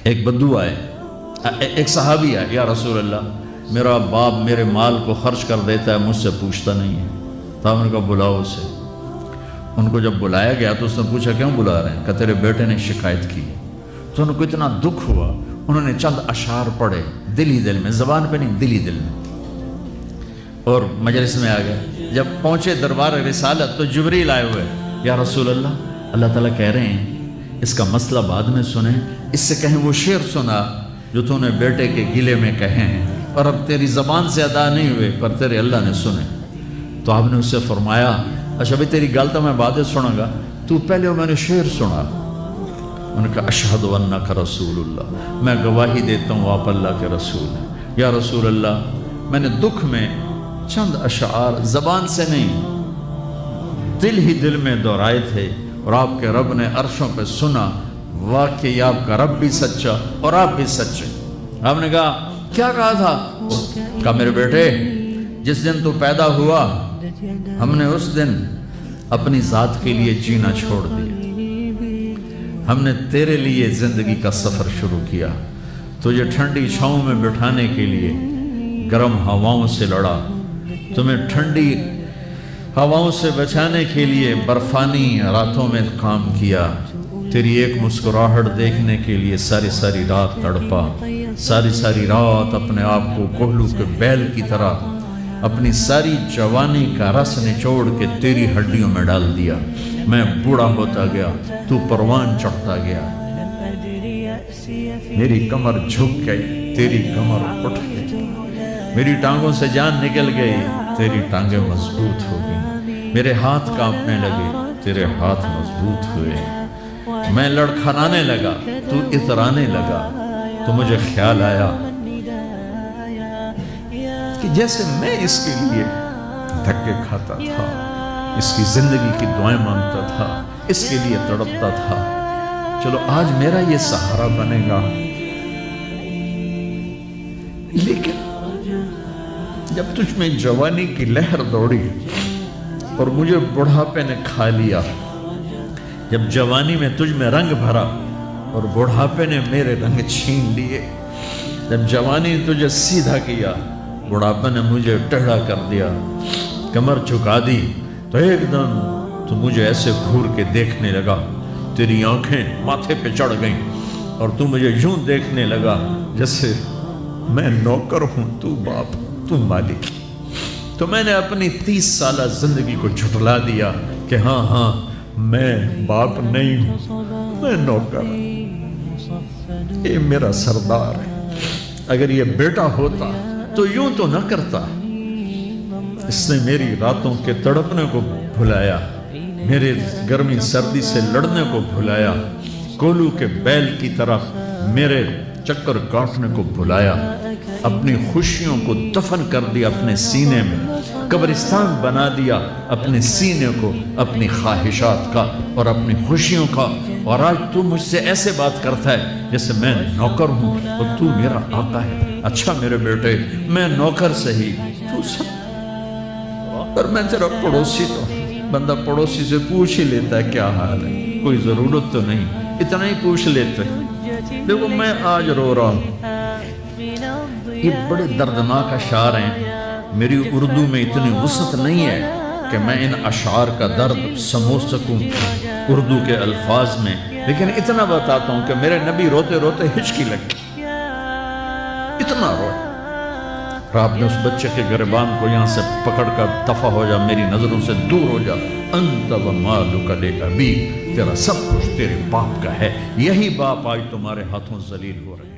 ایک بدو آئے، ایک صحابی آئے، یا رسول اللہ میرا باپ میرے مال کو خرچ کر دیتا ہے، مجھ سے پوچھتا نہیں ہے۔ تو آپ نے کہا بلاؤ اسے۔ ان کو جب بلایا گیا تو اس نے پوچھا کیوں بلا رہے ہیں؟ کہ تیرے بیٹے نے شکایت کی۔ تو ان کو اتنا دکھ ہوا، انہوں نے چند اشعار پڑھے دل ہی دل میں، زبان پہ نہیں، دل ہی دل میں، اور مجلس میں آ گئے۔ جب پہنچے دربار رسالت تو جبریل آئے ہوئے، یا رسول اللہ تعالیٰ کہہ رہے ہیں اس کا مسئلہ بعد میں سنیں، اس سے کہیں وہ شعر سنا جو تو نے بیٹے کے گلے میں کہے ہیں اور اب تیری زبان سے ادا نہیں ہوئے پر تیرے اللہ نے سنے۔ تو آپ نے اس سے فرمایا اچھا بھئی تیری گل تو میں بعد سنوں گا، تو پہلے میں نے شعر سنا۔ انہوں نے کہا اشہد انک رسول اللہ، میں گواہی دیتا ہوں آپ اللہ کے رسول ہیں۔ یا رسول اللہ میں نے دکھ میں چند اشعار زبان سے نہیں دل ہی دل میں دہرائے تھے اور آپ کے رب نے عرشوں پہ سنا، واقعی آپ کا رب بھی سچا اور آپ بھی سچے۔ آپ نے کہا کیا کہا تھا؟ کہا میرے بیٹے جس دن تو پیدا ہوا ہم نے اس دن اپنی ذات کے لیے جینا چھوڑ دیا، ہم نے تیرے لیے زندگی کا سفر شروع کیا، تجھے ٹھنڈی چھاؤں میں بٹھانے کے لیے گرم ہواؤں سے لڑا، تمہیں ٹھنڈی ہواؤں سے بچانے کے لیے برفانی راتوں میں کام کیا، تیری ایک مسکراہٹ دیکھنے کے لیے ساری رات تڑپا، ساری رات اپنے آپ کو کوہلو کے بیل کی طرح اپنی ساری جوانی کا رس نچوڑ کے تیری ہڈیوں میں ڈال دیا، میں بوڑھا ہوتا گیا، تو پروان چڑھتا گیا، میری کمر جھک گئی، تیری کمر اٹھ گئی، میری ٹانگوں سے جان نکل گئی، تیری ٹانگیں مضبوط ہو گئی، میرے ہاتھ کانپنے لگے، تیرے ہاتھ مضبوط ہوئے، میں لڑکھڑانے لگا، تو اترانے لگا، تو مجھے خیال آیا کہ جیسے میں اس کے لیے دھکے کھاتا تھا، اس کی زندگی کی دعائیں مانگتا تھا، اس کے لیے تڑپتا تھا، چلو آج میرا یہ سہارا بنے گا۔ لیکن جب تجھ میں جوانی کی لہر دوڑی اور مجھے بڑھاپے نے کھا لیا، جب جوانی میں تجھ میں رنگ بھرا اور بڑھاپے نے میرے رنگ چھین لیے، جب جوانی نے تجھے سیدھا کیا، بڑھاپے نے مجھے ٹیڑھا کر دیا، کمر جھکا دی، تو ایک دم تو مجھے ایسے گھور کے دیکھنے لگا، تیری آنکھیں ماتھے پہ چڑھ گئیں اور تو مجھے یوں دیکھنے لگا جیسے میں نوکر ہوں، تو باپ، تو مالک۔ تو میں نے اپنی 30 سالہ زندگی کو جھٹلا دیا کہ ہاں میں باپ نہیں ہوں، میں نوکر ہوں، یہ میرا سردار ہے۔ اگر یہ بیٹا ہوتا تو یوں تو نہ کرتا، اس نے میری راتوں کے تڑپنے کو بھلایا، میرے گرمی سردی سے لڑنے کو بھلایا، کولو کے بیل کی طرف میرے چکر کاٹنے کو بھلایا، اپنی خوشیوں کو دفن کر دیا اپنے سینے میں، قبرستان بنا دیا اپنے سینے کو، اپنی خواہشات کا اور اپنی خوشیوں کا، اور آج تو مجھ سے ایسے بات کرتا ہے جیسے میں نوکر ہوں اور تو میرا آقا ہے۔ اچھا میرے بیٹے میں نوکر سہی، تو سب، پر میں تیرا پڑوسی تو، بندہ پڑوسی سے پوچھ ہی لیتا ہے کیا حال ہے، کوئی ضرورت تو نہیں، اتنا ہی پوچھ لیتے۔ دیکھو میں آج رو رہا ہوں، یہ بڑے دردناک اشعار ہیں، میری اردو میں اتنی وسعت نہیں ہے کہ میں ان اشعار کا درد سمجھ سکوں اردو کے الفاظ میں، لیکن اتنا بتاتا ہوں کہ میرے نبی روتے روتے ہچکی لگ گئی، اتنا روئے۔ آپ نے اس بچے کے گریبان کو یہاں سے پکڑ کر دفع ہو جا، میری نظروں سے دور ہو جا، انت و مالک لابیک، تیرا سب کچھ تیرے باپ کا ہے، یہی باپ آج تمہارے ہاتھوں ذلیل ہو رہے ہیں۔